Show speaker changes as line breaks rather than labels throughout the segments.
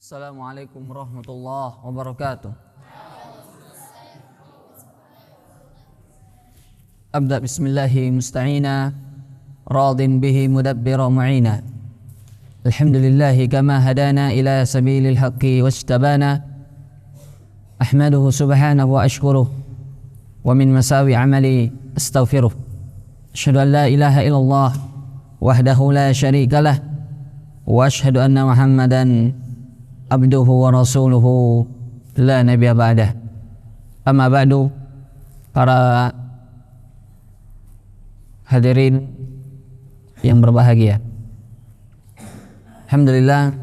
Assalamualaikum warahmatullahi wabarakatuh. Abda bismillahi musta'ina radin bihi mudabbira mu'ina. Alhamdulillahi kama hadana ila sabilil haqqi wajtabana. Ahmaduhu subhanahu wa ashkuruh wa min masawi amali astaghfiruh. Asyhadu an la ilaha illallah wahdahu la syarika lah wa asyhadu anna Muhammadan abduhu wa rasuluhu la nabiyya ba'dah. Amma ba'du, para hadirin yang berbahagia, alhamdulillah,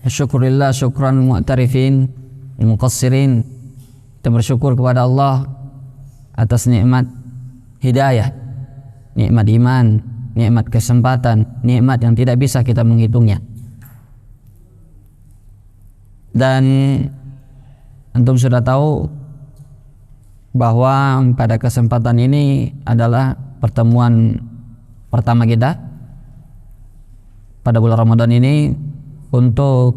syukurillah, syukran mu'tarifin muqassirin. Kita bersyukur kepada Allah atas nikmat hidayah, nikmat iman, nikmat kesempatan, nikmat yang tidak bisa kita menghitungnya. Dan antum sudah tahu bahwa pada kesempatan ini adalah pertemuan pertama kita pada bulan Ramadan ini. Untuk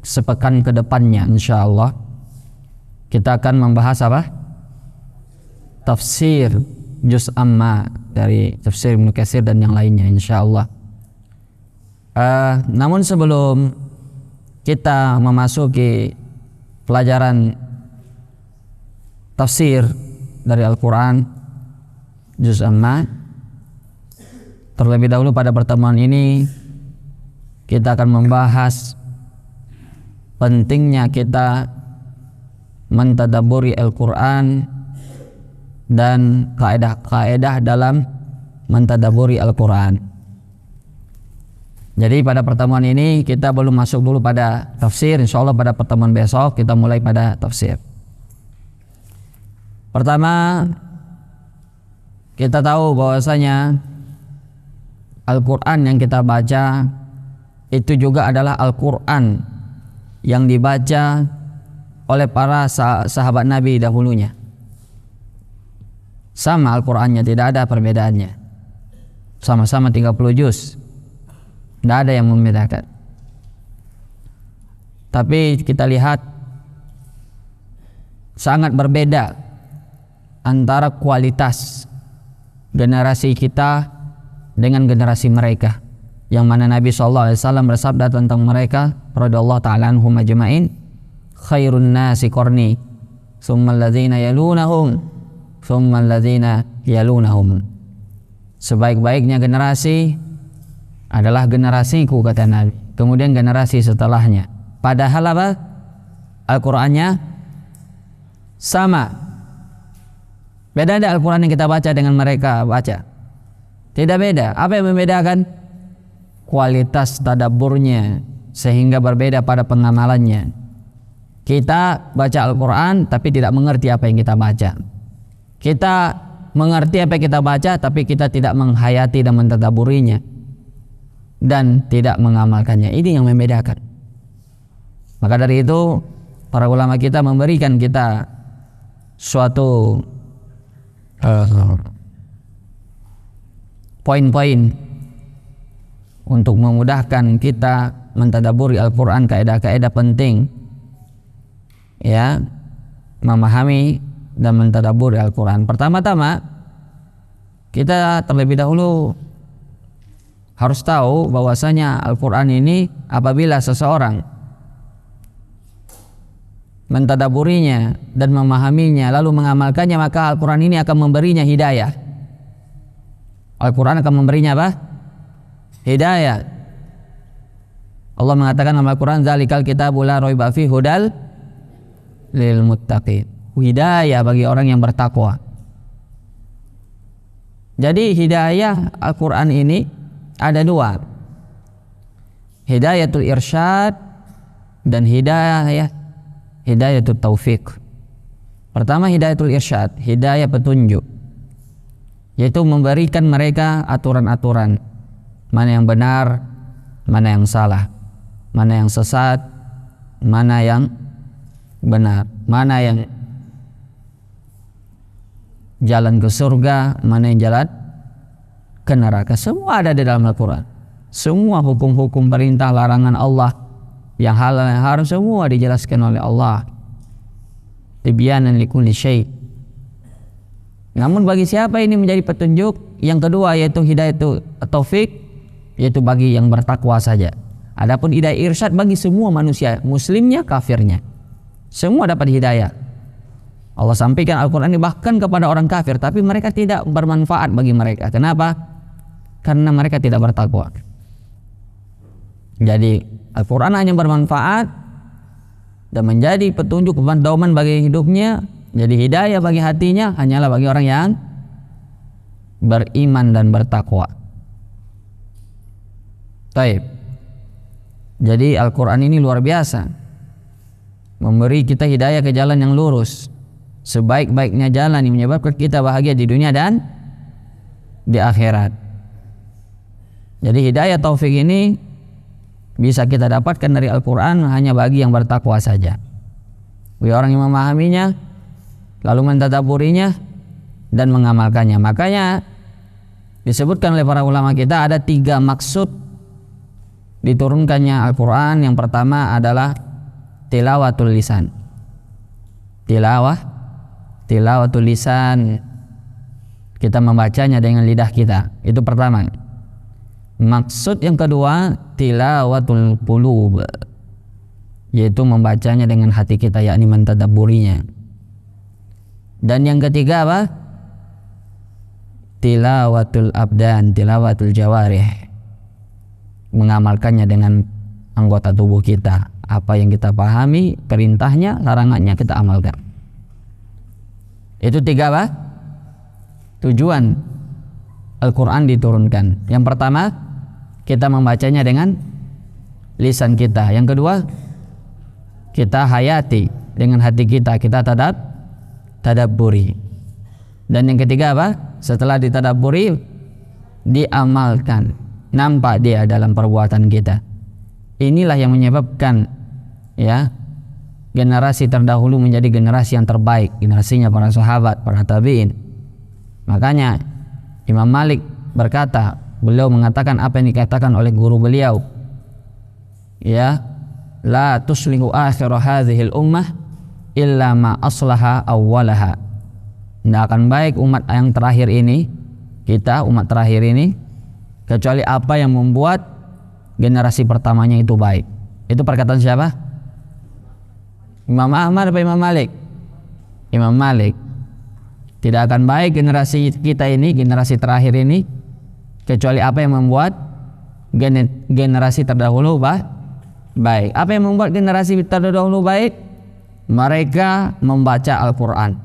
sepekan ke depannya insyaallah kita akan membahas apa? Tafsir juz amma dari tafsir Ibnu Katsir dan yang lainnya insyaallah. Namun sebelum kita memasuki pelajaran tafsir dari Al-Quran juz amma, terlebih dahulu pada pertemuan ini kita akan membahas pentingnya kita mentadabburi Al-Quran dan kaidah-kaidah dalam mentadabburi Al-Quran. Jadi pada pertemuan ini kita belum masuk dulu pada tafsir. Insyaallah pada pertemuan besok kita mulai pada tafsir. Pertama, kita tahu bahwasanya Al-Quran yang kita baca itu juga adalah Al-Quran yang dibaca oleh para sahabat Nabi dahulunya. Sama Al-Qurannya, tidak ada perbedaannya. Sama-sama 30 juz. Tidak ada yang membedakan. Tapi kita lihat sangat berbeda antara kualitas generasi kita dengan generasi mereka, yang mana Nabi SAW bersabda tentang mereka radhiyallahu ta'ala anhum ajma'in, khairun nasi qarni tsumma alladzina yalunahum tsumma alladzina yalunahum. Sebaik-baiknya generasi adalah generasiku, kata Nabi, kemudian generasi setelahnya. Padahal apa? Al-Qur'annya sama. Beda ada Al-Quran yang kita baca dengan mereka baca? Tidak beda. Apa yang membedakan? Kualitas tadabburnya, sehingga berbeda pada pengamalannya. Kita baca Al-Quran tapi tidak mengerti apa yang kita baca. Kita mengerti apa yang kita baca tapi kita tidak menghayati dan mentadabburinya dan tidak mengamalkannya. Ini yang membedakan. Maka dari itu para ulama kita memberikan kita suatu poin-poin untuk memudahkan kita mentadabburi Al-Quran, kaidah-kaidah penting ya, memahami dan mentadabburi Al-Quran. Pertama-tama kita terlebih dahulu harus tahu bahwasanya Al-Quran ini apabila seseorang mentadabburinya dan memahaminya lalu mengamalkannya, maka Al-Quran ini akan memberinya hidayah. Al-Quran akan memberinya apa? Hidayah. Allah mengatakan dalam Al-Quran, zalikal kitabu la raiba fihi hudal lil muttaqin. Hidayah bagi orang yang bertakwa. Jadi hidayah Al-Quran ini ada dua, hidayatul irsyad dan hidayatul taufik. Pertama hidayatul irsyad, hidayah petunjuk, yaitu memberikan mereka aturan-aturan mana yang benar, mana yang salah, mana yang sesat, mana yang benar, mana yang jalan ke surga, mana yang jalan ke neraka. Semua ada di dalam Al-Quran. Semua hukum-hukum perintah larangan Allah yang halal yang haram semua dijelaskan oleh Allah. Tibyanan likulli syai'. Namun bagi siapa ini menjadi petunjuk yang kedua, yaitu hidayah taufik, yaitu bagi yang bertakwa saja. Adapun hidayah irsyad bagi semua manusia, muslimnya, kafirnya, semua dapat hidayah. Allah sampaikan Al-Quran ini bahkan kepada orang kafir, tapi mereka tidak bermanfaat bagi mereka. Kenapa? Karena mereka tidak bertakwa. Jadi Al-Quran hanya bermanfaat dan menjadi petunjuk pedoman bagi hidupnya, jadi hidayah bagi hatinya hanyalah bagi orang yang beriman dan bertakwa. Baik. Jadi Al-Quran ini luar biasa, memberi kita hidayah ke jalan yang lurus, sebaik-baiknya jalan yang menyebabkan kita bahagia di dunia dan di akhirat. Jadi hidayah taufik ini bisa kita dapatkan dari Al-Quran hanya bagi yang bertakwa saja, bagi orang yang memahaminya, lalu mentadabburinya dan mengamalkannya. Makanya disebutkan oleh para ulama kita ada 3 maksud diturunkannya Al-Quran. Yang pertama adalah tilawatul lisan. Tilawatul lisan, kita membacanya dengan lidah kita, itu pertama. Maksud yang kedua tilawatul qulub, yaitu membacanya dengan hati kita, yakni mentadabburinya. Dan yang ketiga apa? Tilawatul abdan, tilawatul jawarih, mengamalkannya dengan anggota tubuh kita. Apa yang kita pahami, perintahnya, larangannya kita amalkan. Itu 3 apa? Tujuan Al-Quran diturunkan. Yang pertama, kita membacanya dengan lisan kita. Yang kedua, kita hayati dengan hati kita, kita tadabburi. Dan yang ketiga apa? Setelah ditadabburi, diamalkan, nampak dia dalam perbuatan kita. Inilah yang menyebabkan ya generasi terdahulu menjadi generasi yang terbaik, generasinya para sahabat, para tabi'in. Makanya Imam Malik berkata, beliau mengatakan apa yang dikatakan oleh guru beliau, ya, la tuslihu akhir hadhil ummah illa ma aslaha awwalaha. Tidak akan baik umat yang terakhir ini, kita umat terakhir ini, kecuali apa yang membuat generasi pertamanya itu baik. Itu perkataan siapa? Imam Ahmad atau Imam Malik? Imam Malik. Tidak akan baik generasi kita ini, generasi terakhir ini, kecuali apa yang membuat generasi terdahulu baik. Apa yang membuat generasi terdahulu baik? Mereka membaca Al-Quran,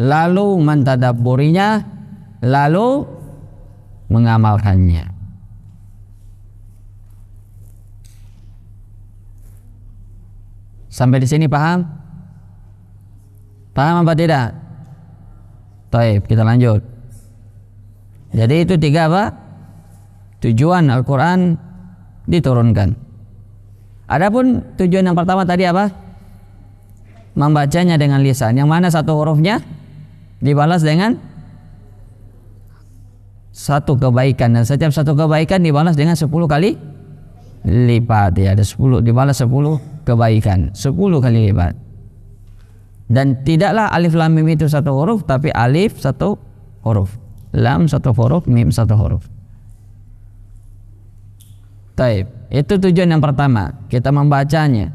lalu mentadabburinya, lalu mengamalkannya. Sampai di sini paham? Paham apa tidak? Baik, kita lanjut. Jadi itu 3 apa? Tujuan Al-Quran diturunkan. Adapun tujuan yang pertama tadi apa? Membacanya dengan lisan, yang mana satu hurufnya dibalas dengan 1 kebaikan, dan setiap 1 kebaikan dibalas dengan 10 kali lipat. Ya, ada 10, dibalas 10 kebaikan, 10 kali lipat. Dan tidaklah alif lam mim itu 1 huruf, tapi alif 1 huruf, lam 1 huruf, mim 1 huruf. Taib. Itu tujuan yang pertama, kita membacanya.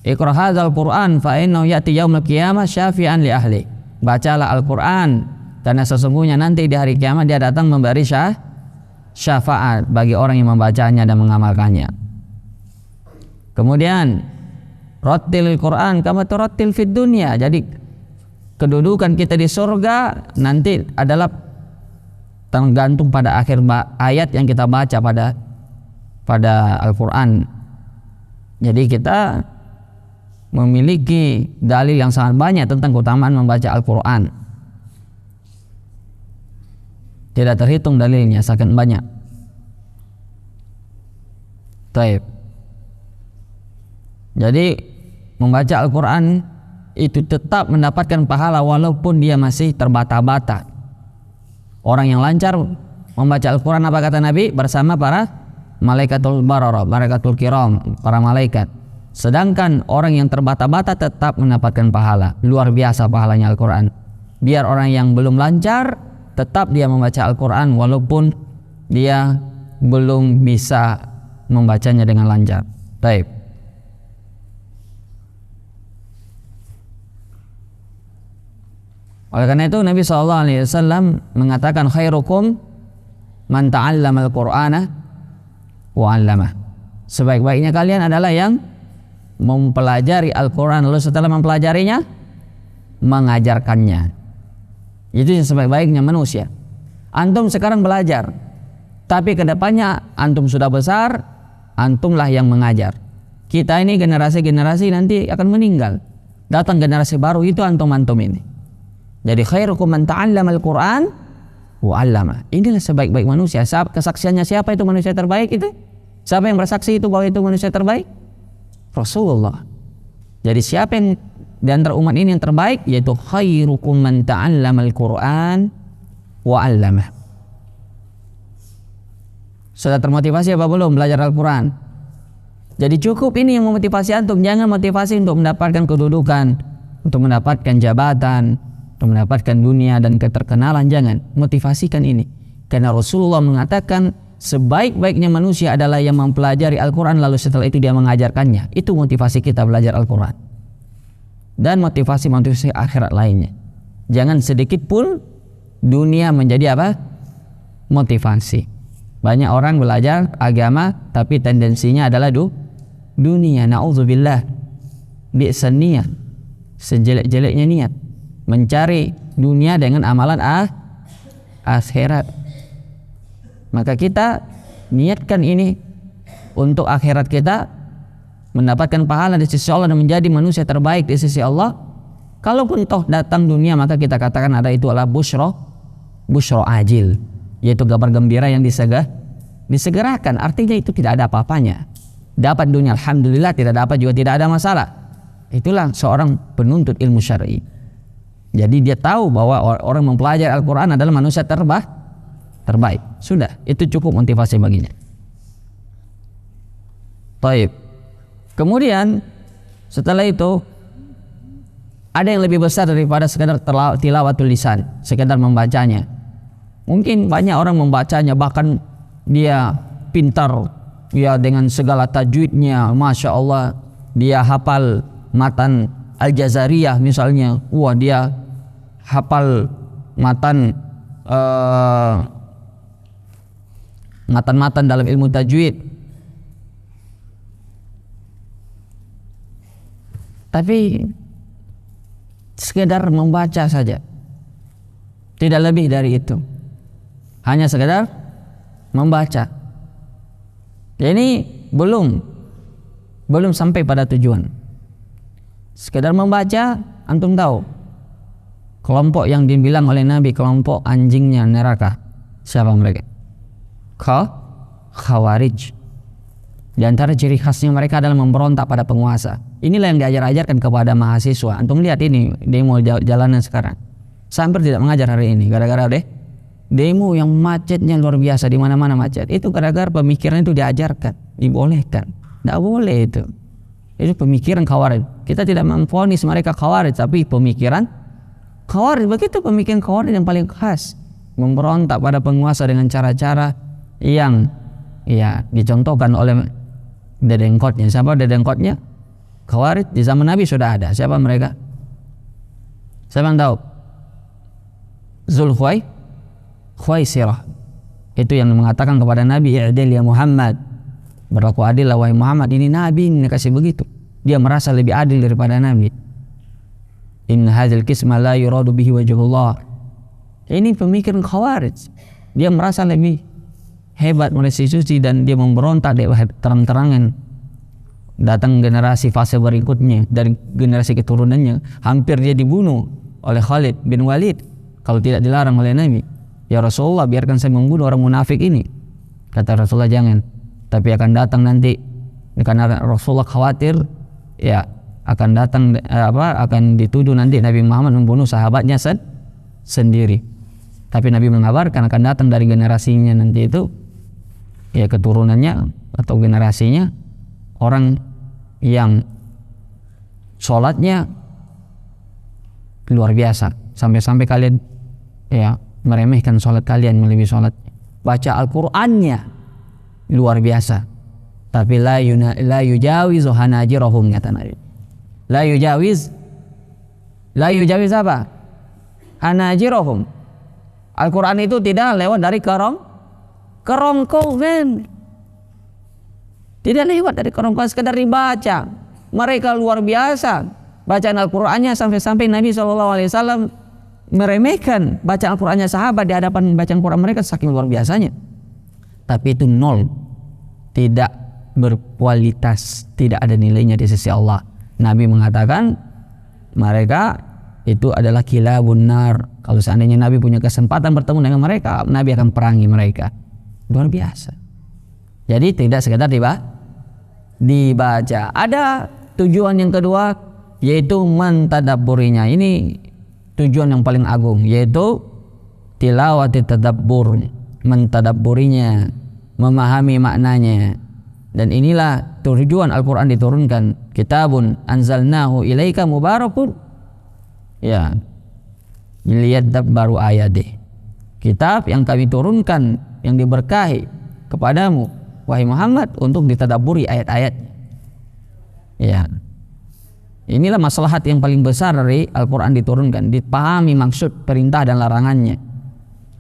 Iqra hadzal Qur'an fa innahu ya'ti yaumil qiyamah syafi'an li ahli. Bacalah Al-Qur'an, karena sesungguhnya nanti di hari kiamat dia datang memberi syafaat bagi orang yang membacanya dan mengamalkannya. Kemudian Rattilil Quran kama turattil fid dunya. Jadi kedudukan kita di surga nanti adalah tergantung pada akhir ayat yang kita baca pada Al-Quran. Jadi kita memiliki dalil yang sangat banyak tentang keutamaan membaca Al-Quran. Tidak terhitung dalilnya, sangat banyak. Taib. Jadi membaca Al-Quran itu tetap mendapatkan pahala walaupun dia masih terbata-bata. Orang yang lancar membaca Al-Quran, apa kata Nabi? Bersama para malaikatul barara, malaikatul kiram, para malaikat. Sedangkan orang yang terbata-bata tetap mendapatkan pahala. Luar biasa pahalanya Al-Quran. Biar orang yang belum lancar tetap dia membaca Al-Quran walaupun dia belum bisa membacanya dengan lancar. Baik. Oleh karena itu Nabi SAW mengatakan khairukum man ta'allama al-Qur'ana wa 'allamah. Sebaik-baiknya kalian adalah yang mempelajari Al-Quran lalu setelah mempelajarinya mengajarkannya. Itu yang sebaik-baiknya manusia. Antum sekarang belajar, tapi kedepannya antum sudah besar, antumlah yang mengajar. Kita ini generasi-generasi nanti akan meninggal, datang generasi baru, itu antum-antum ini. Jadi khairukum man ta'allama al-Quran wa 'allama. Inilah sebaik-baik manusia. Kesaksiannya siapa itu manusia terbaik itu? Siapa yang bersaksi itu bahwa itu manusia terbaik? Rasulullah. Jadi siapa yang di antara umat ini yang terbaik? Yaitu khairukum man ta'allama al-Quran wa 'allama. Sudah termotivasi apa belum belajar Al-Quran? Jadi cukup ini yang memotivasi antum. Jangan motivasi untuk mendapatkan kedudukan, untuk mendapatkan jabatan, untuk mendapatkan dunia dan keterkenalan. Jangan, motivasikan ini. Karena Rasulullah mengatakan sebaik-baiknya manusia adalah yang mempelajari Al-Quran lalu setelah itu dia mengajarkannya. Itu motivasi kita belajar Al-Quran. Dan motivasi akhirat lainnya. Jangan sedikit pun dunia menjadi apa? Motivasi. Banyak orang belajar agama tapi tendensinya adalah dunia. Na'udzubillah. Bi'san niyat. Sejelek-jeleknya niat. Mencari dunia dengan amalan akhirat. Maka kita niatkan ini untuk akhirat kita, mendapatkan pahala di sisi Allah dan menjadi manusia terbaik di sisi Allah. Kalaupun toh datang dunia, maka kita katakan ada itu adalah busyra ajil, yaitu kabar gembira yang disegerakan. Artinya itu tidak ada apa-apanya. Dapat dunia alhamdulillah, tidak dapat juga tidak ada masalah. Itulah seorang penuntut ilmu syar'i. Jadi dia tahu bahwa orang mempelajari Al-Quran adalah manusia terbaik. Sudah, itu cukup motivasi baginya. Taib. Kemudian setelah itu ada yang lebih besar daripada sekadar tilawatul lisan, sekadar membacanya. Mungkin banyak orang membacanya, bahkan dia pintar ya dengan segala tajwidnya, masya Allah, dia hafal matan Al-Jazariyah misalnya. Wah, dia hafal matan matan dalam ilmu tajwid. Tapi sekedar membaca saja, tidak lebih dari itu. Hanya sekedar membaca. Ini belum sampai pada tujuan. Sekedar membaca, antum tahu kelompok yang dibilang oleh Nabi kelompok anjingnya neraka. Siapa mereka? Khawarij. Di antara ciri khasnya mereka adalah memberontak pada penguasa. Inilah yang diajar-ajarkan kepada mahasiswa. Antum lihat ini demo jalanan sekarang. Sampai tidak mengajar hari ini gara-gara demo yang macetnya luar biasa, di mana-mana macet. Itu gara-gara pemikiran itu diajarkan, dibolehkan. Tidak boleh itu. Itu pemikiran Khawarij. Kita tidak memvonis mereka Khawarij, tapi pemikiran Khawarij. Begitu pemikiran Khawarij yang paling khas, memberontak pada penguasa dengan cara-cara yang ya dicontohkan oleh dedengkotnya. Siapa dedengkotnya? Khawarij di zaman Nabi sudah ada. Siapa mereka? Siapa yang tahu? Khuwaisirah. Itu yang mengatakan kepada Nabi, "I'dil ya Muhammad." Berlaku adil wahai Muhammad. Ini Nabi ini kasih begitu. Dia merasa lebih adil daripada Nabi. In hadzal qisma la yuradu bihi wajhullah. Ini pemikiran Khawarij. Dia merasa lebih hebat oleh si suci dan dia memberontak terang-terangan. Datang generasi fase berikutnya dari generasi keturunannya, hampir dia dibunuh oleh Khalid bin Walid kalau tidak dilarang oleh Nabi. Ya Rasulullah, biarkan saya membunuh orang munafik ini. Kata Rasulullah, jangan. Tapi akan datang nanti, karena Rasulullah khawatir ya akan datang akan dituduh nanti Nabi Muhammad membunuh sahabatnya sendiri. Tapi Nabi mengabarkan akan datang dari generasinya nanti itu ya keturunannya atau generasinya orang yang sholatnya luar biasa, sampai-sampai kalian ya meremehkan sholat kalian melebihi sholat. Baca Al-Qur'annya luar biasa, tapi la yujawizu hanajirahum, kata Nabi. La yujawiz apa? Hanajirahum. Al-Qur'an itu tidak lewat dari kerongkongan. Tidak lewat dari kerongkongan, sekedar dibaca. Mereka luar biasa bacaan Al-Qur'annya, sampai-sampai Nabi SAW meremehkan bacaan Al-Qur'annya sahabat di hadapan bacaan Qur'an mereka, saking luar biasanya. Tapi itu nol, tidak berkualitas, tidak ada nilainya di sisi Allah. Nabi mengatakan mereka itu adalah kilabun nar. Kalau seandainya Nabi punya kesempatan bertemu dengan mereka, Nabi akan perangi mereka. Luar biasa. Jadi tidak sekedar dibaca. Ada tujuan yang kedua, yaitu mentadabburinya. Ini tujuan yang paling agung, yaitu tilawati tadabbur, mentadabburinya, memahami maknanya. Dan inilah tujuan Al-Qur'an diturunkan. Kitabun anzalnahu ilaika mubarakun, ya, liyadabbaru ayatih. Kitab yang kami turunkan, yang diberkahi kepadamu wahai Muhammad, untuk ditadabburi ayat-ayat. Ya. Inilah maslahat yang paling besar dari Al-Qur'an diturunkan, dipahami maksud, perintah dan larangannya.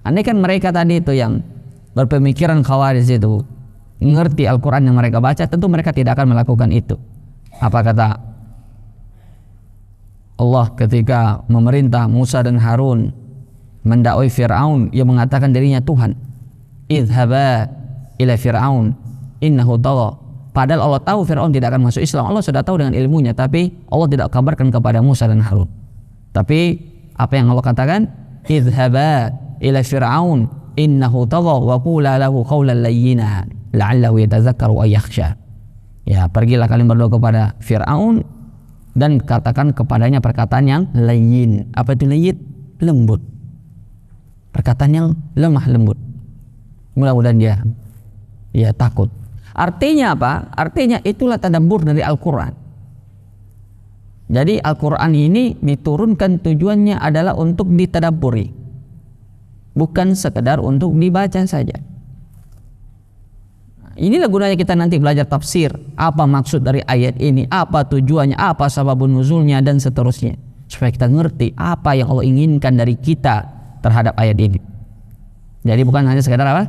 Andai kan mereka tadi itu yang berpemikiran khawarij itu mengerti Al-Qur'an yang mereka baca, tentu mereka tidak akan melakukan itu. Apa kata Allah ketika memerintah Musa dan Harun mendakwai Fir'aun yang mengatakan dirinya Tuhan? Idhaba ila Fir'aun innahu tagha. Padahal Allah tahu Fir'aun tidak akan masuk Islam. Allah sudah tahu dengan ilmunya, tapi Allah tidak kabarkan kepada Musa dan Harun. Tapi apa yang Allah katakan? Idhaba ila Fir'aun innahu tagha wa qula lahu qawlan layyina la'allahu yatazakkaru aw yakhsha. Ya, pergilah kalian berdoa kepada Fir'aun dan katakan kepadanya perkataan yang layyin. Apa itu layyin? Lembut. Perkataan yang lemah lembut. Mudah-mudahan dia takut. Artinya apa? Artinya itulah tadabbur dari Al-Qur'an. Jadi Al-Qur'an ini diturunkan tujuannya adalah untuk ditadabburi, bukan sekedar untuk dibaca saja. Inilah gunanya kita nanti belajar tafsir. Apa maksud dari ayat ini? Apa tujuannya? Apa sababun nuzulnya? Dan seterusnya. Supaya kita ngerti apa yang Allah inginkan dari kita terhadap ayat ini. Jadi bukan hanya sekedar apa?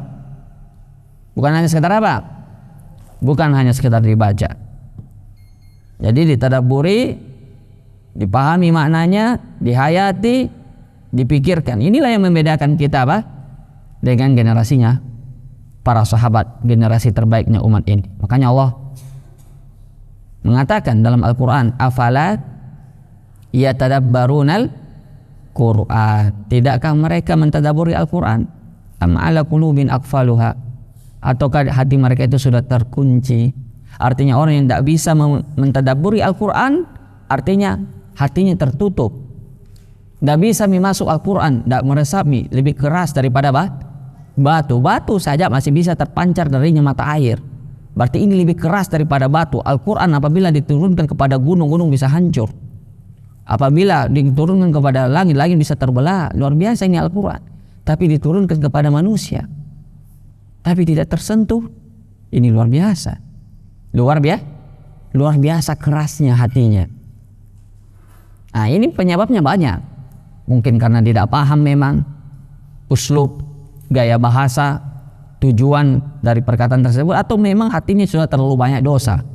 Bukan hanya sekedar apa? Bukan hanya sekedar dibaca. Jadi ditadabburi, dipahami maknanya, dihayati, dipikirkan. Inilah yang membedakan kita apa? Dengan generasinya para sahabat, generasi terbaiknya umat ini. Makanya Allah mengatakan dalam Al-Qur'an, afala yatadabbarunal Qur'an. Tidakkah mereka mentadabburi Al-Qur'an? Am ala qulubin aqfaluha? Ataukah hati mereka itu sudah terkunci? Artinya orang yang tidak bisa mentadabburi Al-Qur'an, artinya hatinya tertutup, tidak bisa memasuk Al-Qur'an, tidak meresapi, lebih keras daripada batu. Batu saja masih bisa terpancar darinya mata air, berarti ini lebih keras daripada batu. Al-Qur'an apabila diturunkan kepada gunung bisa hancur. Apabila diturunkan kepada langit bisa terbelah. Luar biasa ini Al-Qur'an. Tapi diturunkan kepada manusia, tapi tidak tersentuh, ini luar biasa. Luar biasa kerasnya hatinya. Nah, ini penyebabnya banyak. Mungkin karena tidak paham memang uslub, gaya bahasa, tujuan dari perkataan tersebut, atau memang hatinya sudah terlalu banyak dosa,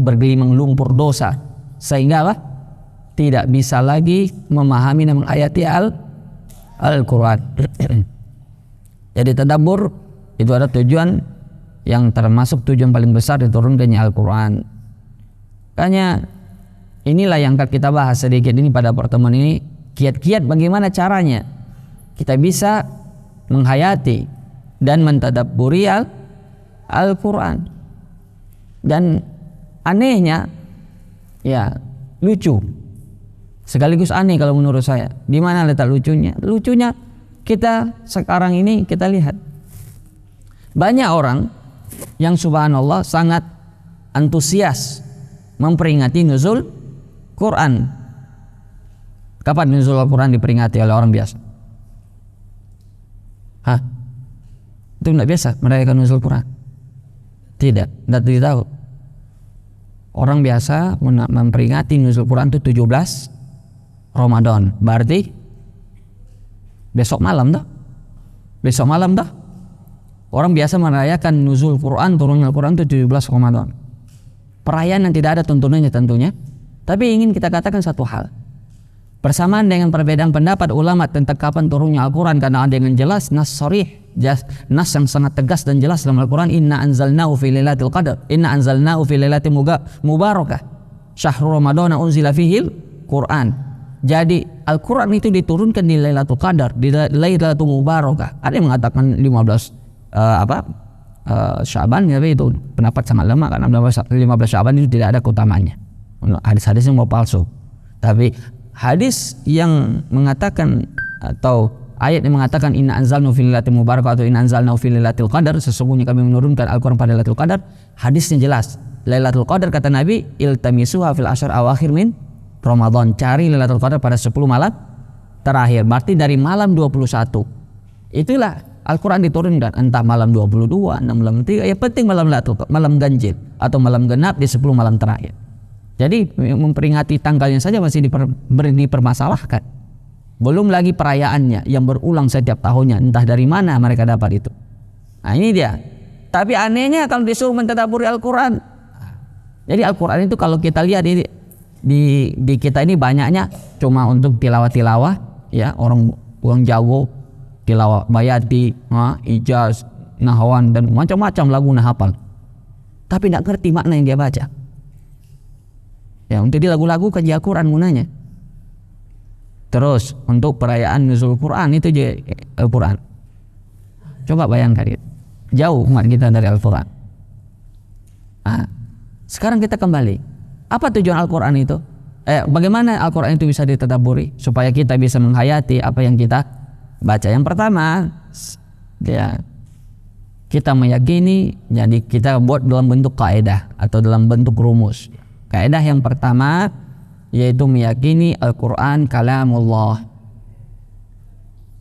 bergelimang lumpur dosa, sehingga apa? Tidak bisa lagi memahami dan menghayati Al-Qur'an. Jadi tadabbur itu ada tujuan yang termasuk tujuan paling besar diturunkannya Al-Qur'an. Makanya inilah yang akan kita bahas sedikit ini pada pertemuan ini, kiat-kiat bagaimana caranya kita bisa menghayati dan mentadabburi Al-Qur'an. Dan anehnya, ya lucu, sekaligus aneh kalau menurut saya. Di mana letak lucunya? Lucunya kita sekarang ini kita lihat banyak orang yang subhanallah sangat antusias memperingati nuzul Quran. Kapan nuzul Al-Quran diperingati oleh orang biasa? Hah? Itu tidak biasa merayakan nuzul Quran? Tidak tahu. Orang biasa memperingati nuzul Quran itu 17 Ramadan. Berarti besok malam dah. Orang biasa merayakan nuzul Quran, turunnya Al-Quran itu 17 Ramadan. Perayaan yang tidak ada tuntunannya tentunya. Tapi ingin kita katakan satu hal. Bersamaan dengan perbedaan pendapat ulama tentang kapan turunnya Al-Quran, karena ada yang jelas nas sharih, nas yang sangat tegas dan jelas dalam Al-Quran, inna anzalnahu fi lailatul qadar, inna anzalnahu fi lailatin mubarakah, syahrul ramadana unzila fihil Quran. Jadi Al-Quran itu diturunkan di Lailatul Qadar, di Lailatul Mubarakah. Ada yang mengatakan 15 Syaban, tapi itu pendapat sangat lemah, karena 15 Syaban itu tidak ada keutamaannya. Hadis-hadisnya mau palsu. Tapi hadis yang mengatakan atau ayat yang mengatakan inna anzalnahu fi lailatin mubarakah atau inna anzalnahu fi lailatul qadar, sesungguhnya kami menurunkan Al-Quran pada Lailatul Qadar, hadisnya jelas. Lailatul Qadar kata Nabi, iltamisuha fil asyar awakhir min Ramadan, cari Lailatul Qadar pada 10 malam terakhir. Berarti dari malam 21 itulah Al-Quran diturunkan, entah malam 22, malam 3, yang penting malam ganjil atau malam genap di 10 malam terakhir. Jadi memperingati tanggalnya saja masih dipermasalahkan. Belum lagi perayaannya yang berulang setiap tahunnya, entah dari mana mereka dapat itu. Nah ini dia. Tapi anehnya kalau disuruh mentadabburi Al-Quran. Jadi Al-Quran itu kalau kita lihat di kita ini banyaknya cuma untuk tilawah-tilawah, ya, orang jago tilawah bayati, ijaz, nahwan dan macam-macam lagu hafal. Tapi tidak ngerti makna yang dia baca. Ya, untuk di lagu-lagu kaji Al-Quran gunanya. Terus untuk perayaan nuzul Quran itu je Al-Quran. Coba bayangkan itu. Jauh umat kita dari Al-Quran. Nah, sekarang kita kembali. Apa tujuan Al-Quran itu? Bagaimana Al-Quran itu bisa ditadabburi supaya kita bisa menghayati apa yang kita baca? Yang pertama, ya, kita meyakini, jadi kita buat dalam bentuk kaidah atau dalam bentuk rumus. Kaidah yang pertama yaitu meyakini Al-Quran kalamullah.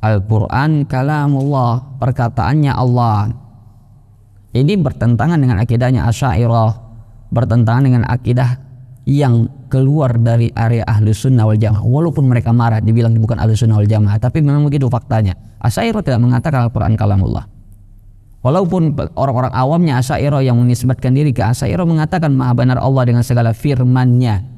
Al-Quran kalamullah, perkataannya Allah. Ini bertentangan dengan akidahnya Asy'ariyah, bertentangan dengan akidah yang keluar dari area Ahlus Sunnah wal Jamaah. Walaupun mereka marah dibilang bukan Ahlus Sunnah wal Jamaah, tapi memang begitu faktanya. Asy'ariyah tidak mengatakan Al-Quran kalamullah. Walaupun orang-orang awamnya Asy'ariyah yang menisbatkan diri ke Asy'ariyah mengatakan maha benar Allah dengan segala firman-Nya.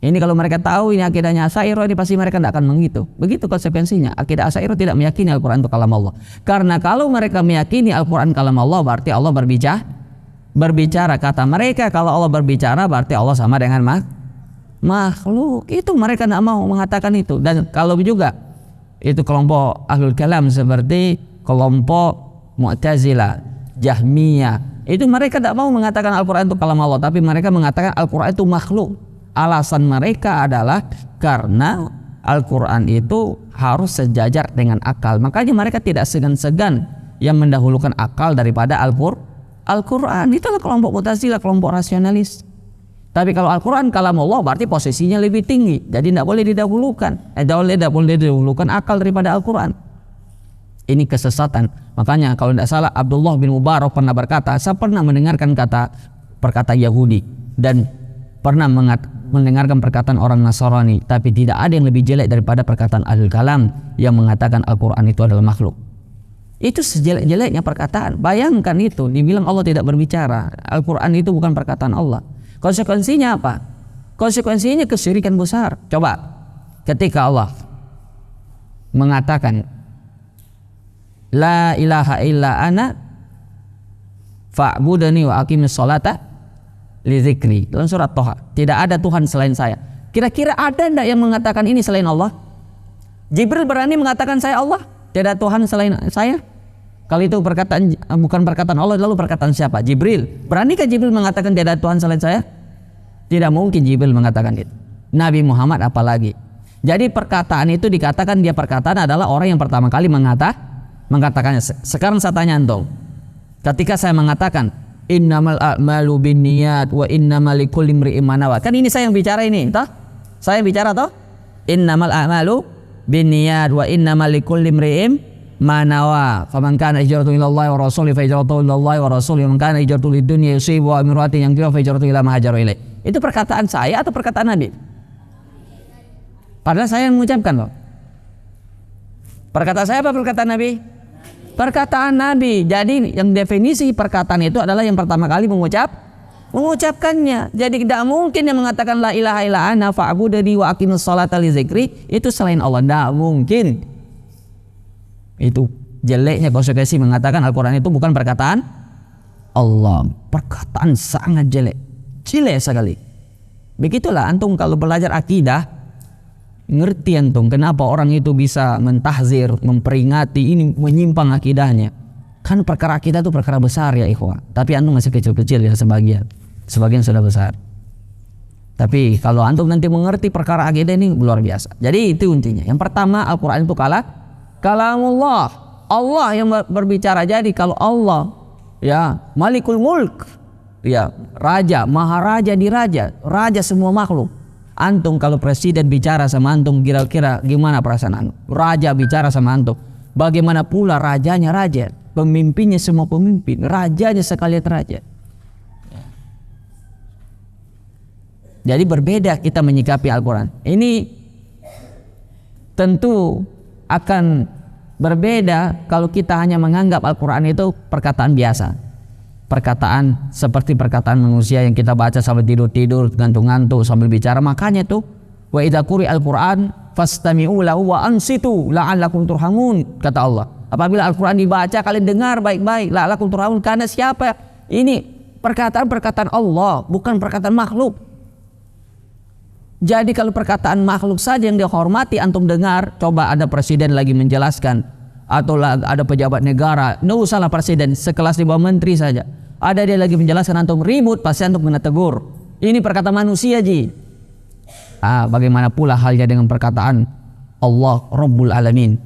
Ini kalau mereka tahu ini akidahnya Asy'ariyah, ini pasti mereka tidak akan begitu. Begitu konsekuensinya. Akidah Asy'ariyah tidak meyakini Al-Quran itu kalam Allah. Karena kalau mereka meyakini Al-Quran kalam Allah, berarti Allah berbicara. Kata mereka kalau Allah berbicara berarti Allah sama dengan makhluk. Itu mereka tidak mau mengatakan itu. Dan kalau juga itu kelompok Ahlul Kalam seperti kelompok Mu'tazilah, Jahmiyah, itu mereka tidak mau mengatakan Al-Quran itu kalam Allah, tapi mereka mengatakan Al-Quran itu makhluk. Alasan mereka adalah karena Al-Quran itu harus sejajar dengan akal. Makanya mereka tidak segan-segan yang mendahulukan akal daripada Al-Quran. Itulah kelompok Mu'tazilah, kelompok rasionalis. Tapi kalau Al-Quran kalam Allah berarti posisinya lebih tinggi, jadi tidak boleh didahulukan. Tidak boleh didahulukan akal daripada Al-Quran. Ini kesesatan. Makanya kalau tidak salah Abdullah bin Mubarak pernah berkata, saya pernah mendengarkan perkataan Yahudi dan pernah mendengarkan perkataan orang Nasrani, tapi tidak ada yang lebih jelek daripada perkataan Ahlul Kalam yang mengatakan Al-Quran itu adalah makhluk. Itu sejelek-jeleknya perkataan. Bayangkan itu, dibilang Allah tidak berbicara. Al-Quran itu bukan perkataan Allah. Konsekuensinya apa? Konsekuensinya kesyirikan besar. Coba ketika Allah mengatakan la ilaha illa ana fa'budani wa aqimis sholata li dzikri, dalam surat Thaha. Tidak ada Tuhan selain saya. Kira-kira ada enggak yang mengatakan ini selain Allah? Jibril berani mengatakan saya Allah? Tidak ada Tuhan selain saya? Kalau itu perkataan bukan perkataan Allah, lalu perkataan siapa? Jibril. Beranikah Jibril mengatakan tidak ada Tuhan selain saya? Tidak mungkin Jibril mengatakan itu. Nabi Muhammad apalagi. Jadi perkataan itu dikatakan dia perkataan adalah orang yang pertama kali mengatakannya. Sekarang saya tanya antum, ketika saya mengatakan Innamal a'malu binniyat wa innamal likulli imri'in ma nawa. Kan ini saya yang bicara ini, toh? Saya yang bicara toh? Innamal a'malu binniyat wa innamal likulli imri'in ma nawa. Faman kana hijratuhu ila Allah wa rasulihi fa hijratuhu ila Allah wa rasulihi. Man kana hijratuhu lid dunya yusibu wa imra'atin yankihuha fa hijratuhu ila ma hajara ilaih. Itu perkataan saya atau perkataan Nabi? Padahal saya yang mengucapkan loh. Perkataan saya apa perkataan Nabi? Perkataan Nabi. Jadi yang definisi perkataan itu adalah yang pertama kali mengucapkannya. Jadi tidak mungkin yang mengatakan la ilaha illa ana fa'budni wa aqimus sholata li dzikri itu selain Allah. Tidak mungkin. Itu jeleknya konsekuensi mengatakan Al-Quran itu bukan perkataan Allah. Perkataan sangat jelek. Jelek sekali. Begitulah antum kalau belajar akidah, ngerti antum kenapa orang itu bisa mentahzir, memperingati ini menyimpang akidahnya. Kan perkara akidah itu perkara besar ya ikhwah. Tapi antum masih kecil-kecil ya sebagian sudah besar. Tapi kalau antum nanti mengerti perkara akidah ini luar biasa. Jadi itu intinya. Yang pertama Al-Quran itu kalamullah. Allah yang berbicara. Jadi kalau Allah ya Malikul Mulk, ya raja, maharaja diraja, raja semua makhluk. Antum kalau presiden bicara sama antum kira-kira gimana perasaan antum? Raja bicara sama antum, bagaimana pula rajanya raja, pemimpinnya semua pemimpin, rajanya sekalian raja. Jadi berbeda kita menyikapi Al-Quran. Ini tentu akan berbeda kalau kita hanya menganggap Al-Quran itu perkataan biasa. Perkataan seperti perkataan manusia yang kita baca sambil tidur-tidur, ngantuk-ngantuk sambil bicara. Makanya tuh wa idza quri'al Qur'an fastami'u lahu wa ansitu la'allakum turhamun, kata Allah. Apabila Al-Quran dibaca kalian dengar baik-baik, la'allakum turhamun, karena siapa? Ini perkataan Allah, bukan perkataan makhluk. Jadi kalau perkataan makhluk saja yang dihormati antum dengar, coba ada presiden lagi menjelaskan atau ada pejabat negara, nggak usahlah presiden, sekelas di bawah menteri saja, ada dia lagi menjelaskan antum ribut, pasti antum kena tegur. Ini perkataan manusia ji. Bagaimana pula halnya dengan perkataan Allah Rabbul Alamin.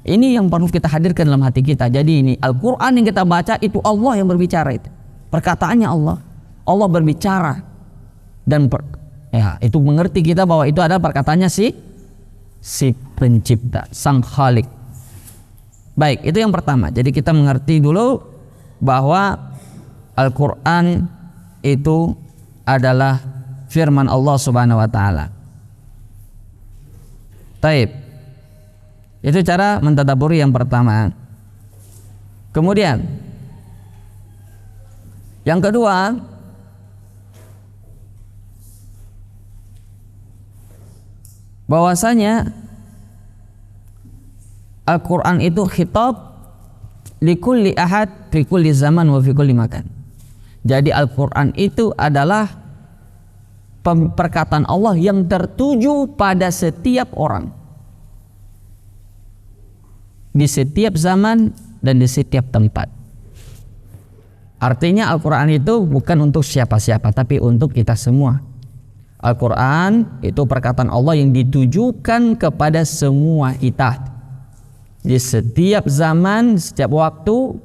Ini yang perlu kita hadirkan dalam hati kita. Jadi ini Al-Quran yang kita baca itu Allah yang berbicara, itu perkataannya Allah berbicara, dan itu mengerti kita bahwa itu adalah perkataannya si pencipta, sang Khalik. Baik, itu yang pertama. Jadi kita mengerti dulu bahwa Al-Quran itu adalah firman Allah Subhanahu wa taala. Taib. Itu cara mentadaburi yang pertama. Kemudian yang kedua, bahwasanya Al-Quran itu khitab likulli ahad fi kulli zaman wa fi kulli makan. Jadi Al-Quran itu adalah perkataan Allah yang tertuju pada setiap orang, di setiap zaman dan di setiap tempat. Artinya Al-Quran itu bukan untuk siapa-siapa, tapi untuk kita semua. Al-Quran itu perkataan Allah yang ditujukan kepada semua kita, di setiap zaman, setiap waktu,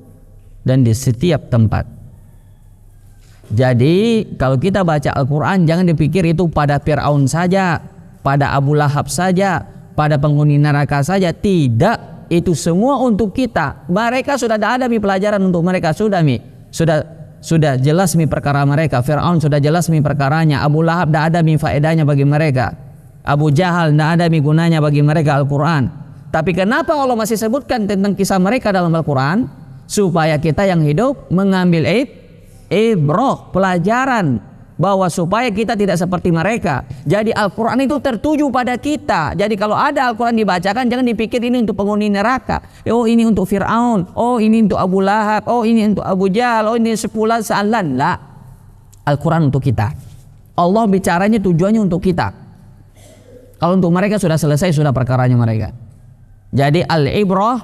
dan di setiap tempat. Jadi kalau kita baca Al-Quran, jangan dipikir itu pada Fir'aun saja, pada Abu Lahab saja, pada penghuni neraka saja. Tidak, itu semua untuk kita. Mereka sudah ada pelajaran untuk mereka, sudah jelas perkara mereka. Fir'aun sudah jelas perkaranya. Abu Lahab tidak ada faedahnya bagi mereka. Abu Jahal tidak ada gunanya bagi mereka Al-Quran. Tapi kenapa Allah masih sebutkan tentang kisah mereka dalam Al-Quran? Supaya kita yang hidup mengambil ibrah, pelajaran, bahwa supaya kita tidak seperti mereka. Jadi Al-Quran itu tertuju pada kita. Jadi kalau ada Al-Quran dibacakan, jangan dipikir ini untuk penghuni neraka. Oh ini untuk Fir'aun, oh ini untuk Abu Lahab, oh ini untuk Abu Jahal, oh ini sepulan sealan. Lah, Al-Quran untuk kita. Allah bicaranya tujuannya untuk kita. Kalau untuk mereka sudah selesai, sudah perkaranya mereka. Jadi al-ibrah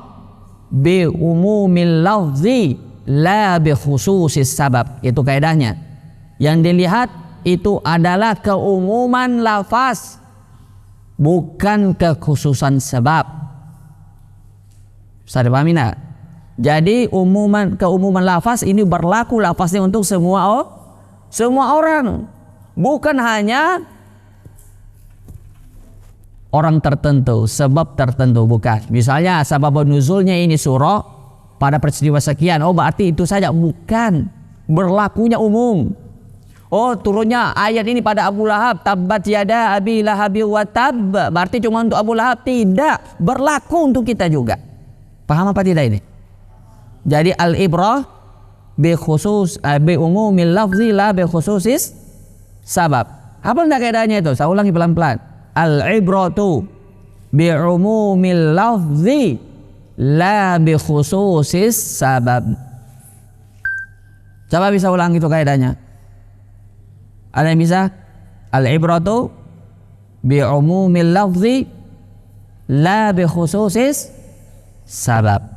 bi umumil lafzi la bi khususis sabab. Itu kaidahnya. Yang dilihat itu adalah keumuman lafaz, bukan kekhususan sebab. Bisa dipahami enggak? Jadi keumuman lafaz ini berlaku lafaznya untuk semua orang, bukan hanya orang tertentu, sebab tertentu, bukan. Misalnya sabab nuzulnya ini surah pada peristiwa sekian, oh berarti itu saja, bukan. Berlakunya umum. Oh turunnya ayat ini pada Abu Lahab, tabbat yada abi lahabi wa tab, berarti cuma untuk Abu Lahab? Tidak, berlaku untuk kita juga. Paham apa tidak ini? Jadi al-ibrah bi khusus bi umumil lafzi la bi khususis sabab. Apa enggak kaidahnya itu? Saya ulangi pelan-pelan. Al-ibratu bi umumil lafzi la bi khususis sabab. Coba bisa ulang itu kaidahnya. Ada yang bisa? Al-ibratu bi umumil lafzi la bi khususis sabab.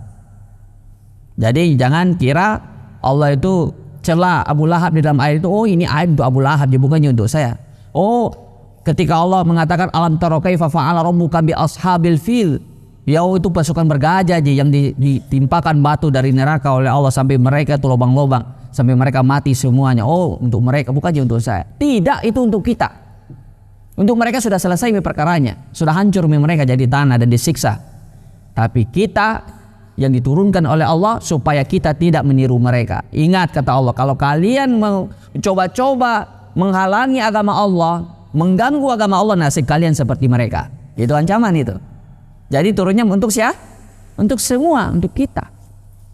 Jadi jangan kira Allah itu cela Abu Lahab di dalam ayat itu, oh ini ayat untuk Abu Lahab, bukannya untuk saya. Oh, ketika Allah mengatakan alam tara kaifa fa'ala rabbuka bi ashabil fil, ya itu pasukan bergajah yang ditimpakan batu dari neraka oleh Allah sampai mereka itu lubang-lubang, sampai mereka mati semuanya. Oh, untuk mereka, bukannya untuk saya. Tidak, itu untuk kita. Untuk mereka sudah selesai perkaranya, sudah hancur mereka jadi tanah dan disiksa. Tapi kita yang diturunkan oleh Allah supaya kita tidak meniru mereka. Ingat kata Allah, kalau kalian mencoba-coba menghalangi agama Allah, mengganggu agama Allah, nasib kalian seperti mereka. Itu ancaman itu. Jadi turunnya untuk siapa? Untuk semua, untuk kita.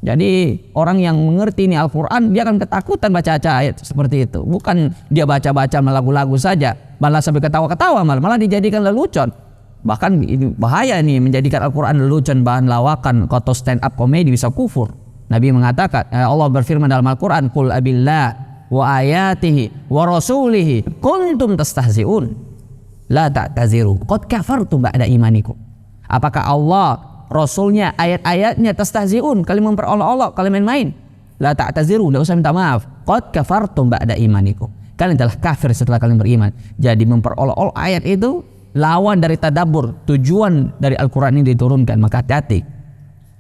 Jadi orang yang mengerti ini Al-Quran, dia akan ketakutan baca ayat seperti itu. Bukan dia baca-baca lagu-lagu saja, malah sampai ketawa-ketawa, malah dijadikan lelucon. Bahkan ini bahaya nih, menjadikan Al-Quran lelucon, bahan lawakan, atau stand up komedi, bisa kufur. Nabi mengatakan, Allah berfirman dalam Al-Quran, qul abillah wa ayatihi wa rasulihi kuntum tastahzi'un la ta'taziru qad kafartum ba'da imanikum. Apakah Allah, Rasulnya, ayat-ayatnya tastahzi'un, kalian memperolok-olok, kalian main-main? La ta'taziru, tidak usah minta maaf. Qad kafartum ba'da imanikum, kalian telah kafir setelah kalian beriman. Jadi memperolok-olok ayat itu lawan dari tadabbur, tujuan dari Al-Quran ini diturunkan, maka hati-hati.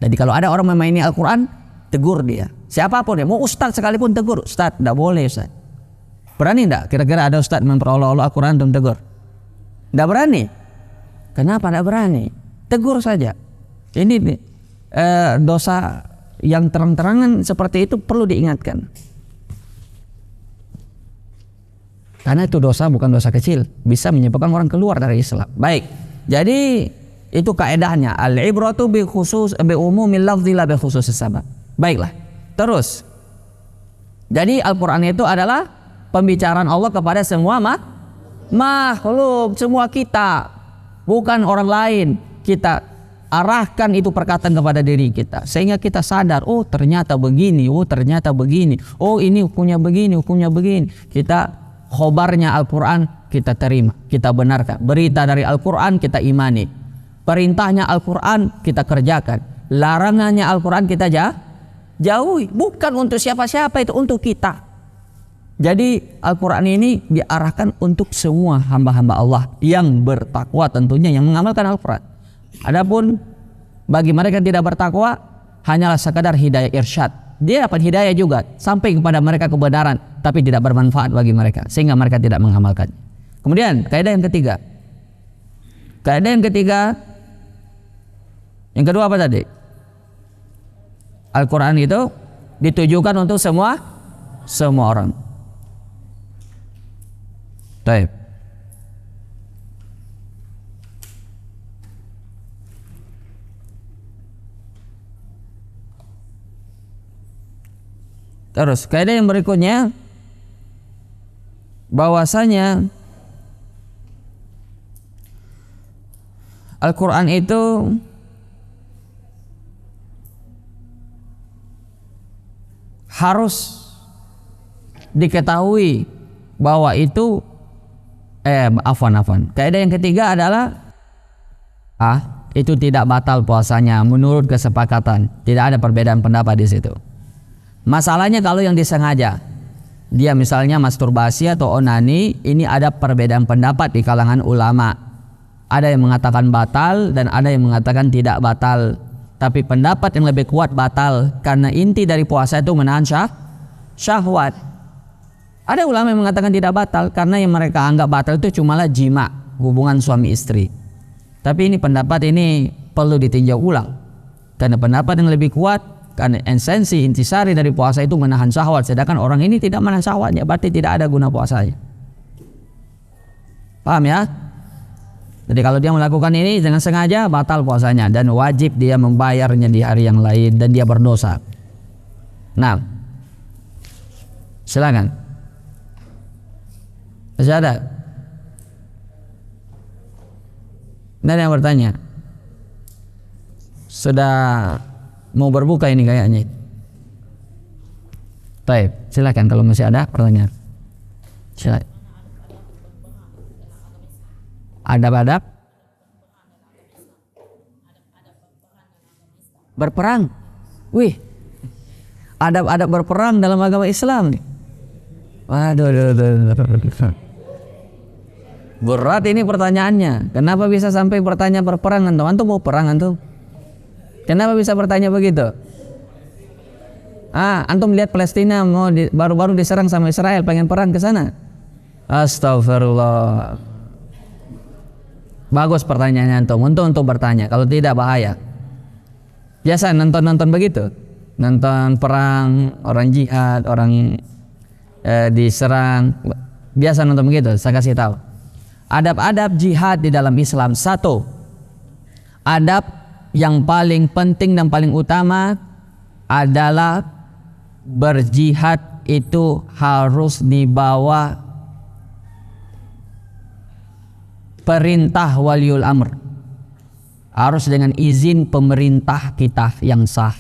Jadi kalau ada orang memaini Al-Quran, tegur dia. Siapapun ya, mau ustaz sekalipun tegur. Ustaz, tidak boleh ustaz. Berani tidak? Kira-kira ada ustaz memperolok-olok Al-Quran dan tegur? Tidak berani. Kenapa tidak berani? Tegur saja. Ini dosa yang terang-terangan seperti itu perlu diingatkan. Karena itu dosa, bukan dosa kecil, bisa menyebabkan orang keluar dari Islam. Baik, jadi itu kaedahnya, al-ibratu bi khusus bi umumil lafzi la bi khususis sabab. Baiklah, terus jadi Al-Quran itu adalah pembicaraan Allah kepada semua makhluk, semua kita, bukan orang lain. Kita arahkan itu perkataan kepada diri kita, sehingga kita sadar, oh ternyata begini, oh ternyata begini, oh ini hukumnya begini, hukumnya begini. Kita khobarnya Al-Quran kita terima, kita benarkan. Berita dari Al-Quran kita imani. Perintahnya Al-Quran kita kerjakan. Larangannya Al-Quran kita jauhi. Bukan untuk siapa-siapa, itu untuk kita. Jadi Al-Quran ini diarahkan untuk semua hamba-hamba Allah yang bertakwa, tentunya yang mengamalkan Al-Quran. Adapun bagi mereka yang tidak bertakwa, hanyalah sekadar hidayah irsyad. Dia dapat hidayah juga sampai kepada mereka kebenaran, tapi tidak bermanfaat bagi mereka, sehingga mereka tidak mengamalkannya. Kemudian kaidah yang ketiga. Kaidah yang ketiga, yang kedua apa tadi? Al-Quran itu ditujukan untuk semua orang. Baik. Terus kaidah yang berikutnya, bahwasanya Al-Quran itu harus diketahui bahwa itu kaidah yang ketiga adalah itu tidak batal puasanya menurut kesepakatan, tidak ada perbedaan pendapat di situ. Masalahnya kalau yang disengaja, dia misalnya masturbasi atau onani, ini ada perbedaan pendapat di kalangan ulama. Ada yang mengatakan batal dan ada yang mengatakan tidak batal. Tapi pendapat yang lebih kuat batal, karena inti dari puasa itu menahan syahwat. Ada ulama yang mengatakan tidak batal karena yang mereka anggap batal itu cumalah jima, hubungan suami istri. Tapi ini pendapat ini perlu ditinjau ulang, karena pendapat yang lebih kuat, karena esensi intisari dari puasa itu menahan syahwat, sedangkan orang ini tidak menahan syahwatnya, berarti tidak ada guna puasanya. Paham ya? Jadi kalau dia melakukan ini dengan sengaja, batal puasanya dan wajib dia membayarnya di hari yang lain dan dia berdosa. Nah, silakan. Masih ada? Ada yang bertanya? Sudah mau berbuka ini kayaknya. Baik, silakan kalau masih ada pertanyaan. Silakan. Adab-adab berperang. Wih, adab-adab berperang dalam agama Islam nih. Waduh. Berat ini pertanyaannya. Kenapa bisa sampai bertanya berperang antum? Antum mau perang antum? Kenapa bisa bertanya begitu? Antum lihat Palestina baru-baru diserang sama Israel, pengen perang ke sana. Astagfirullah. Bagus pertanyaannya antum. Untuk bertanya. Kalau tidak bahaya. Biasa nonton begitu. Nonton perang, orang jihad, orang diserang. Biasa nonton begitu. Saya kasih tahu. Adab-adab jihad di dalam Islam. 1. Adab yang paling penting dan paling utama adalah berjihad itu harus dibawa perintah waliul amr, harus dengan izin pemerintah kita yang sah,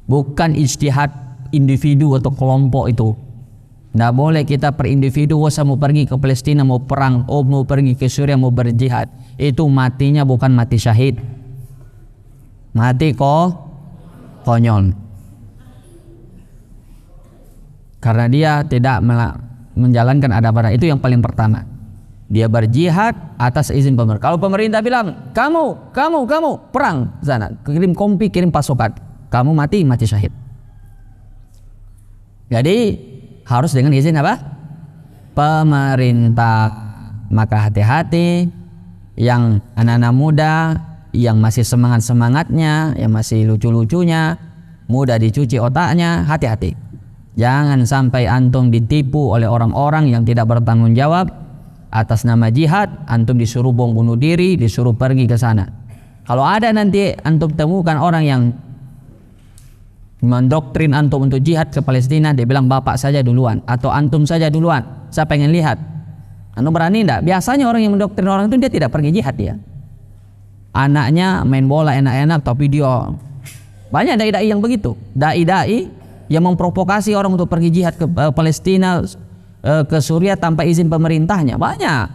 bukan ijtihad individu atau kelompok itu. Tidak boleh kita per individu, saya mau pergi ke Palestina mau perang, mau pergi ke Suriah mau berjihad, itu matinya bukan mati syahid, mati konyol, karena dia tidak menjalankan adab-adab. Itu yang paling pertama. Dia berjihad atas izin pemerintah. Kalau pemerintah bilang kamu perang sana, kirim kompi, kirim pasukan, kamu mati syahid. Jadi harus dengan izin apa? Pemerintah. Maka hati-hati yang anak-anak muda yang masih semangat-semangatnya, yang masih lucu-lucunya, mudah dicuci otaknya, hati-hati. Jangan sampai antum ditipu oleh orang-orang yang tidak bertanggung jawab. Atas nama jihad, antum disuruh bom bunuh diri, disuruh pergi ke sana. Kalau ada nanti antum temukan orang yang mendoktrin antum untuk jihad ke Palestina, dia bilang bapak saja duluan atau antum saja duluan, saya pengen lihat. Antum berani enggak? Biasanya orang yang mendoktrin orang itu dia tidak pergi jihad dia. Anaknya main bola enak-enak tapi dia banyak dai-dai yang begitu. Dai-dai yang memprovokasi orang untuk pergi jihad ke Palestina, ke Suriah tanpa izin pemerintahnya banyak.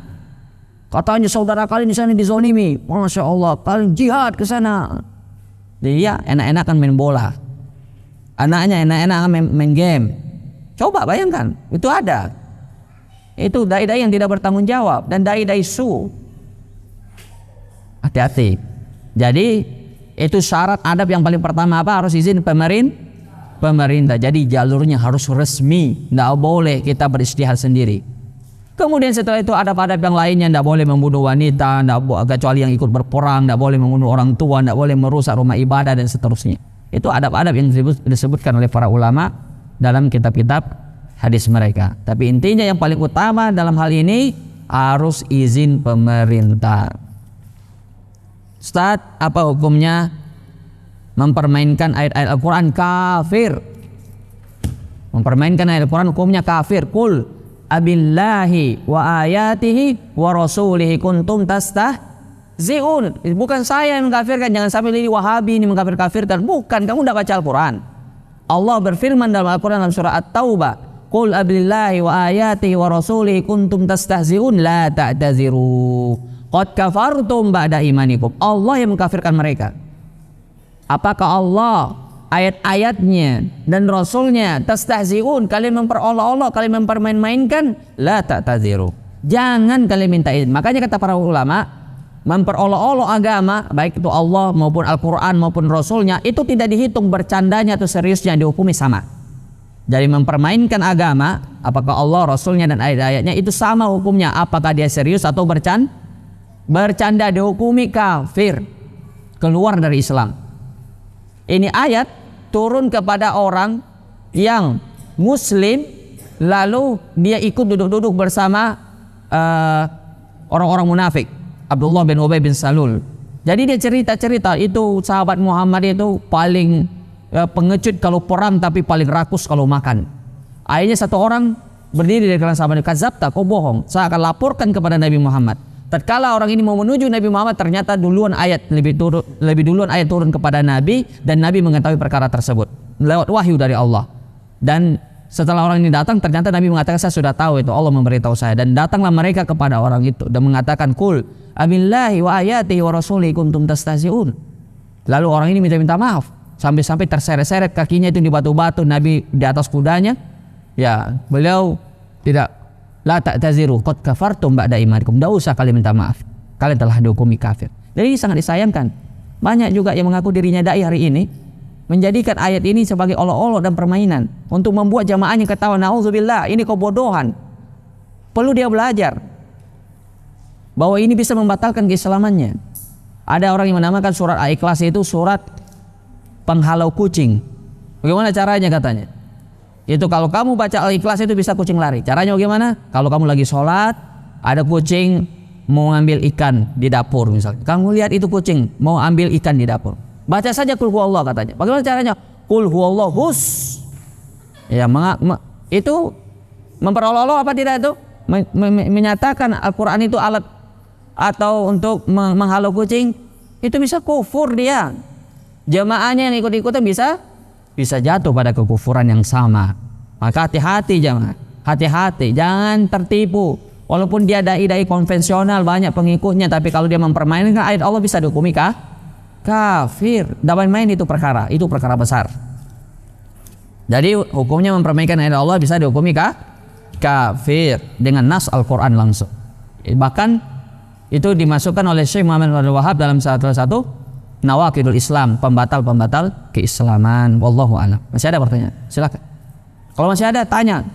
Katanya saudara kalian di sana dizolimi, masya Allah, kalian jihad ke sana. Dia enak-enakan main bola, anaknya enak-enakan main game. Coba bayangkan, itu ada. Itu dai-dai yang tidak bertanggung jawab dan dai-dai su. Hati-hati. Jadi itu syarat adab yang paling pertama apa? Harus izin pemerintah. Jadi jalurnya harus resmi, tidak boleh kita beristihad sendiri. Kemudian setelah itu adab-adab yang lainnya, tidak boleh membunuh wanita, kecuali yang ikut berperang, tidak boleh membunuh orang tua, tidak boleh merusak rumah ibadah dan seterusnya. Itu adab-adab yang disebutkan oleh para ulama dalam kitab-kitab hadis mereka. Tapi intinya yang paling utama dalam hal ini harus izin pemerintah. Ustaz, apa hukumnya mempermainkan ayat-ayat Al-Quran? Kafir. Mempermainkan ayat Al-Quran hukumnya kafir. Qul abillahi wa ayatihi wa rasulihi kuntum tastahzi'un. Bukan saya yang mengkafirkan, jangan sampai ini Wahabi ini mengkafir-kafirkan. Bukan, kamu tidak baca Al-Quran. Allah berfirman dalam Al-Quran dalam surah At-Taubah, Qul abillahi wa ayatihi wa rasulihi kuntum tastahzi'un la ta'taziru qad kafartum ba'da imanikum. Allah yang mengkafirkan mereka. Apakah Allah, ayat-ayatnya dan Rasulnya tastahzi'un, kalian memperolok-olok, kalian mempermain-mainkan? La ta'taziru, jangan kalian minta izin. Makanya kata para ulama, memperolok-olok agama, baik itu Allah maupun Al-Quran maupun Rasulnya, itu tidak dihitung bercandanya atau seriusnya, dihukumi sama. Jadi mempermainkan agama, apakah Allah, Rasulnya dan ayat-ayatnya, itu sama hukumnya, apakah dia serius atau bercanda, dihukumi kafir, keluar dari Islam. Ini ayat turun kepada orang yang muslim lalu dia ikut duduk-duduk bersama orang-orang munafik, Abdullah bin Ubay bin Salul. Jadi dia cerita-cerita itu sahabat Muhammad itu paling pengecut kalau perang, tapi paling rakus kalau makan. Akhirnya satu orang berdiri dari kalangan sahabat, kazabta, kau bohong, saya akan laporkan kepada Nabi Muhammad. Tatkala orang ini mau menuju Nabi Muhammad, ternyata lebih duluan ayat turun kepada Nabi, dan Nabi mengetahui perkara tersebut lewat wahyu dari Allah. Dan setelah orang ini datang, ternyata Nabi mengatakan, saya sudah tahu itu, Allah memberitahu saya. Dan datanglah mereka kepada orang itu dan mengatakan, kul abillahi wa ayatihi wa rasulihi kuntum tastahzi'un. Lalu orang ini minta maaf, sampai-sampai terseret-seret kakinya itu di batu-batu. Nabi di atas kudanya, ya beliau tidak, la ta'taziru qad kafartum ba'da imanikum, tidak usah kalian minta maaf, kalian telah dihukumi kafir. Jadi ini sangat disayangkan, banyak juga yang mengaku dirinya dai hari ini menjadikan ayat ini sebagai olok-olok dan permainan untuk membuat jamaahnya ketawa. Nauzubillah, ini kebodohan. Perlu dia belajar bahwa ini bisa membatalkan keislamannya. Ada orang yang menamakan surat Al-Ikhlas itu surat penghalau kucing. Bagaimana caranya katanya? Itu kalau kamu baca Al-Ikhlas itu bisa kucing lari. Caranya bagaimana? Kalau kamu lagi sholat, ada kucing mau ambil ikan di dapur misalnya. Kamu lihat itu kucing mau ambil ikan di dapur. Baca saja kul huwallah katanya. Bagaimana caranya? Kul huwallahus. Ya, itu memperolok-olok apa tidak itu? Menyatakan Al-Quran itu alat atau untuk menghalau kucing, itu bisa kufur dia. Jamaahnya yang ikut-ikutan bisa jatuh pada kekufuran yang sama. Maka hati-hati jamaah, hati-hati, jangan tertipu. Walaupun dia dai-dai konvensional banyak pengikutnya, tapi kalau dia mempermainkan ayat Allah bisa dihukumi kafir. Tidak main-main, itu perkara besar. Jadi hukumnya mempermainkan ayat Allah bisa dihukumi kafir dengan nas Al-Quran langsung. Bahkan itu dimasukkan oleh Syekh Muhammad bin Abdul Wahhab dalam salah satu Nawaqidul Islam, pembatal keislaman. Wallahu a'lam. Masih ada pertanyaan? Silakan. Kalau masih ada tanya.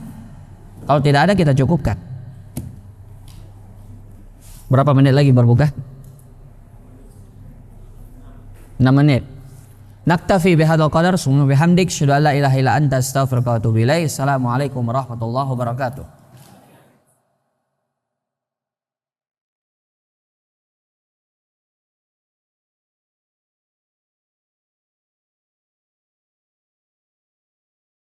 Kalau tidak ada kita cukupkan. Berapa menit lagi berbuka? 6 menit. Naktafi bihadzal qadar, subhanaka bihamdik, asyhadu an la ilaha illa anta, astaghfiruka wa atubu ilaik. Assalamualaikum warahmatullahi wabarakatuh.